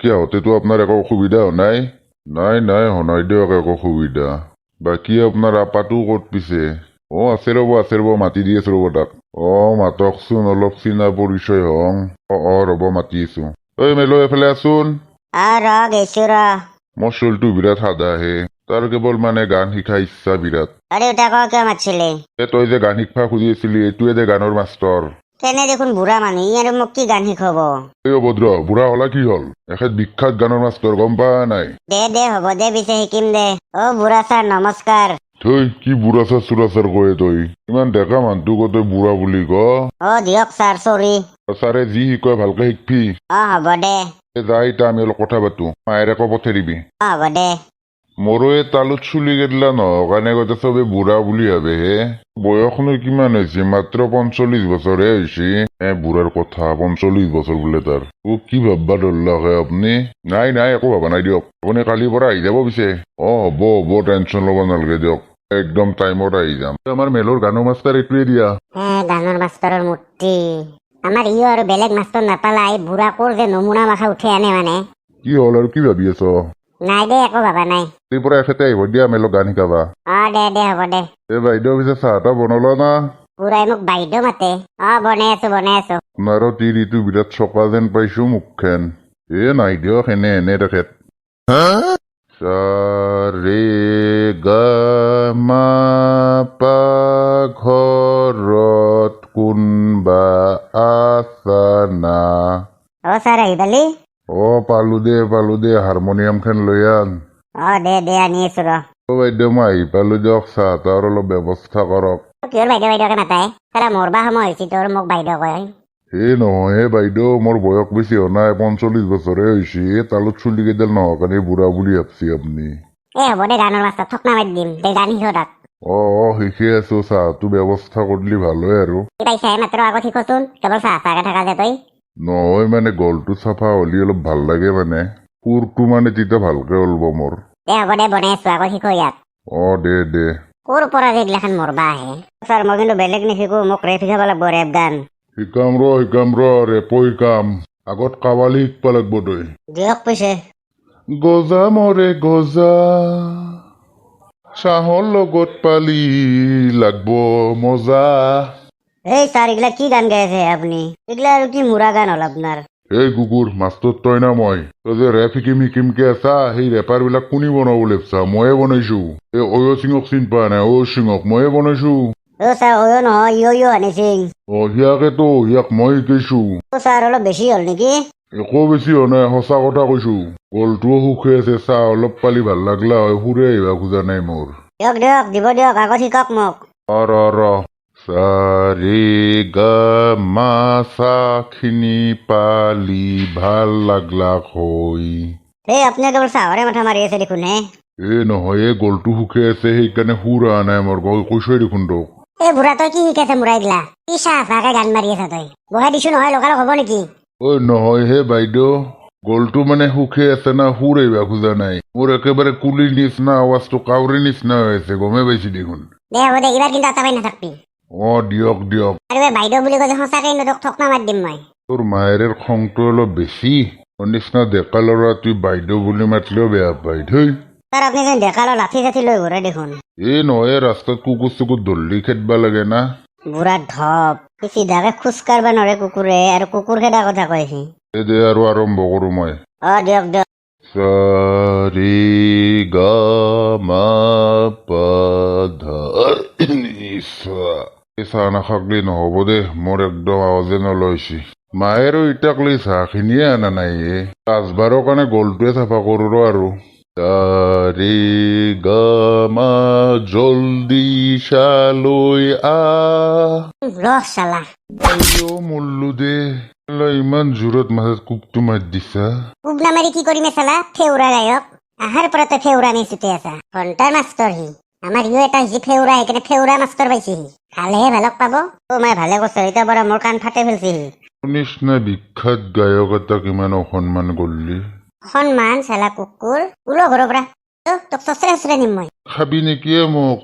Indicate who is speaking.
Speaker 1: কিয় হতেতো আপনার একো অসুবিধা নাই? নাই নাই হনাই দিয়ক একো সুবিধা। বাকী আপনার আপাটো ক'ত পিছে? আছে ৰ'ব মাতি দি আছো ৰ'ব তাক। মাতকচোন অলপ চিনা পৰিচয় হওঁ। ৰ'ব মাতি আছো। ঐ মেলো এফালে আছোন।
Speaker 2: ৰ গৈছো ৰ।
Speaker 1: মোৰ চলটো বিৰাট সাদাহে, তাৰ কেৱল মানে গান শিকা ইচ্ছা বিৰাট।
Speaker 2: দেউতা কিয় মাতিছিলি?
Speaker 1: তই যে গান শিকবা খুজি আছিলি, এইটোৱে যে গানৰ মাষ্টৰ।
Speaker 2: তেনে দেখোন বুঢ়া মানুহ, ই আৰু মোক কি গান শিকাব?
Speaker 1: এই অভদ্ৰ, বুঢ়া হলা কি হল? এখেত বিখ্যাত গানৰ মাষ্টৰ, গম পা নাই?
Speaker 2: দে হ'ব দে, পিছে শিকিম দে। বুঢ়া ছাৰ নমস্কাৰ।
Speaker 1: থৈ কি বুঢ়া ছাৰ চুৰা ছাৰ কয় তই? ইমান ডেকা মানুহটোক তই বুঢ়া বুলি ক?
Speaker 2: দিয়ক ছাৰ, চৰি।
Speaker 1: ছাৰে যি শিকয় ভালকে শিকবি।
Speaker 2: হ'ব দে।
Speaker 1: যাই এতিয়া আমি অলপ কথা পাতো, মায়েৰেকো পঠাই দিবি।
Speaker 2: হ'ব দে।
Speaker 1: মোৰো এই তালুত চুলি কেটলা নহওক কাৰণে গোটেই চবে বুঢ়া বুলি ভাবে হে। বয়সনো কিমান হৈছে? মাত্ৰ 45 বছৰহে হৈছে। বুঢ়াৰ কথা 45 বছৰ বোলে তাৰ। কি ভাববা ধৰলাকে আপুনি? নাই একো ভাবা নাই দিয়ক। আপুনি কালিৰ পৰা আহি যাব পিছে? হ'ব টেনচন ল'ব নালাগে দিয়ক। একদম টাইমত আহি যাম। আমাৰ মেলৰ গানৰ মাষ্টাৰ এইটোৱে দিয়া।
Speaker 2: গানৰ মাষ্টৰৰ মূৰ্তি। আমাৰ ইও আৰু বেলেগ মাষ্টৰ নাপালা, এই বুঢ়া কোৰ যে নমুনা মাথা উঠে আনে মানে।
Speaker 1: কি হ'ল আৰু কি ভাবি আছ?
Speaker 2: নাই দে, একো ভাবা নাই।
Speaker 1: কালিৰ পৰা এখেতে আহিব দিয়া মেলক গান শিকাবা।
Speaker 2: দে হ'ব দে।
Speaker 1: বাইদেউ পিছে চাহ তাহ বনালা না?
Speaker 2: বুঢ়াই মোক বাইদেউ মাতে। বনাই আছো।
Speaker 1: আপোনাৰো তিৰিটো বিৰাট চকা যেন পাইছো মুখখন। নাই দিয়ক, এনে তেখেত। সা ৰে গা মা পা ঘৰত কোনবা আছা না?
Speaker 2: ছাৰ আহি পালি?
Speaker 1: পালো দে হাৰমনিয়ামখন লৈ আন।
Speaker 2: দে আনি আছো ৰ।
Speaker 1: বাইদেউ মই আহি পালো দিয়ক, চাহ তাহৰ অলপ ব্যৱস্থা কৰক।
Speaker 2: কিহৰ বাইদেউকে মাতাই? মৰবা সময় হৈছে তোৰ, মোক বাইদেউ কয়।
Speaker 1: নহয় বাইদেউ, মোৰ বয়স বেছি হোৱা নাই, 45 বছৰে হৈছে। তালত চুলি কেইডাল নহওক কাৰণে বুঢ়া বুলি ভাবছি আপুনি।
Speaker 2: হ'ব দে, গানৰ মাষ্টৰ থকনা মাৰি দিম, দে গান শিকো তাক।
Speaker 1: শিকি আছো, চাহটো ব্যৱস্থা কৰিলি ভাল হয় আৰু।
Speaker 2: পাইছাহে মাত্ৰ, আগত শিকচোন, কেৱল চাহকে থাকা যে তই।
Speaker 1: নহয় মানে গলটো চাফা হলি অলপ ভাল লাগে মানে। সুৰটো মানে তেতিয়া ভালকে ওলব মোৰ।
Speaker 2: হ'ব দে, বনাই আছো, আগত শিকো ইয়াক।
Speaker 1: দে।
Speaker 2: ক'ৰ পৰা যে এইগিলাখান মৰবা আহে? ছাৰ মই কিন্তু বেলেগ নিশিকো, মোক ৰেপ শিকাব লাগিব, ৰেপ গান।
Speaker 1: শিকাম ৰ ৰেপো শিকাম। আগত কাবালি শিকবা লাগব তই।
Speaker 2: দিয়ক পিছে।
Speaker 1: গজা মৰে গজা, চাহৰ লগত পালি লাগব মজা।
Speaker 2: ছাৰ এইগিলা কি গান গাই আছে আপুনি? এইগিলা আৰু কি মুৰা গান হ'ল আপোনাৰ?
Speaker 1: এই কুকুৰ, মাষ্টৰ তই না মই? তই যে ৰেপ শিকিমকে আছা, সেই ৰেপাৰ বিলাক কোনে বনাব লেপচা? ময়ে বনাইছো। এই অয় সিঙক চিন পোৱা নাই? অয় সিঙক ময়ে বনাইছো।
Speaker 2: ছাৰ অয় নহয়, ইয় হানি সিং।
Speaker 1: সিয়াক মই শিকাইছো।
Speaker 2: ছাৰ অলপ বেছি হ'ল নেকি?
Speaker 1: একো বেছি হোৱা নাই, সঁচা কথা কৈছো। গলটোও সুখে আছে, চাহ অলপ পালি ভাল লাগলা হয়, সুৰে আহিবা খোজা নাই মোৰ।
Speaker 2: দিয়ক দিব দিয়ক, আগত শিকক মোক।
Speaker 1: ৰ সা ৰে গা মা চা খিনি পালি ভাল লাগলা হৈ।
Speaker 2: আপুনি কেৱল চাহৰে মাথা মাৰি আছে দেখোন হে।
Speaker 1: নহয়, গলটো সুখে আছে, সেইকাৰণে সুৰ অহা নাই মোৰ। কৈছোৱে দেখোন তোক।
Speaker 2: বুঢ়া তই কি শিকাইছে মুৰাই দিলা? কি চাহকে গান মাৰি আছা তই? বহাই দিছো নহয়, লগালগ হ'ব নেকি?
Speaker 1: নহয় হে বাইদেউ, গলটো মানে সুখে আছে না, সুৰ আহিবা খোজা নাই। মোৰ একেবাৰে কুলিৰ নিচিনা আৱাজটো কাউৰীৰ নিচিনা হৈ আছে, গমেই পাইছি দেখোন।
Speaker 2: হ'ব দে, এইবাৰ কিন্তু আটাবাই নাথাকবি।
Speaker 1: দিয়ক।
Speaker 2: আৰু বাইদেউ বুলি কৈছে, সঁচাকে তোক থকনা মাৰি দিম মই।
Speaker 1: তোৰ মায়েৰ খংটো অলপ বেছি। তোৰ নিচিনা ডেকা ল'ৰা তুই বাইদেউ বুলি মাতিলেও বেয়া পাই।
Speaker 2: ছাৰ আপুনি যেন ডেকা ল'ৰা লাঠি চাঠি লৈ ঘূৰে দেখোন।
Speaker 1: নহয়, ৰাস্তাত কুকুৰ ধৰলি খেদবা লাগে না।
Speaker 2: বুঢ়া ঢপ, চিধাকে খোজ কাঢ়বা নৰে কুকুৰে, আৰু কুকুৰ খেদা কথা কৈছে।
Speaker 1: দে আৰু আৰম্ভ কৰো মই।
Speaker 2: দিয়ক।
Speaker 1: সা ৰে গা মা পা ধা নি সা। চাহ নাখাকলি নহ'ব দে, মোৰ একদম আৱাজে নলৈছি। মায়েৰো ইটাক লৈ চাহখিনিয়ে আনা নাই। পাঁচবাৰৰ কাৰণে গলটোৱে চাফা কৰো আৰু। সা ৰে গা মা জল্দি চালৈ
Speaker 2: চালা
Speaker 1: মল্লু দে। ইমান জোৰত মাথাত কোবটো মাৰি দিছা।
Speaker 2: কুবলা মাৰি কি কৰিমে চালা? ফেউৰা গায়ক। আহাৰ পৰা তই ফেউৰা নি চুতে আছা। ঘণ্টাৰ মাষ্টৰ সি। আমাৰ ইও এটা হৈছে ফেউৰা, সেইকাৰণে ফেউৰা মাষ্টৰ পাইছে সি। ভালেহে ভালক পাব। মই ভালে কৈছো, এতিয়া পৰা মোৰ কাণ ফাটে ফেলছি সি।
Speaker 1: নিচিনা বিখ্যাত গায়ক এটাক ইমান অসন্মান কৰিলি।
Speaker 2: সন্মান চালা কুকুৰ, ওলো ঘৰৰ পৰা। তোক চচৰে নিম মই।
Speaker 1: খাবি নেকি মোক?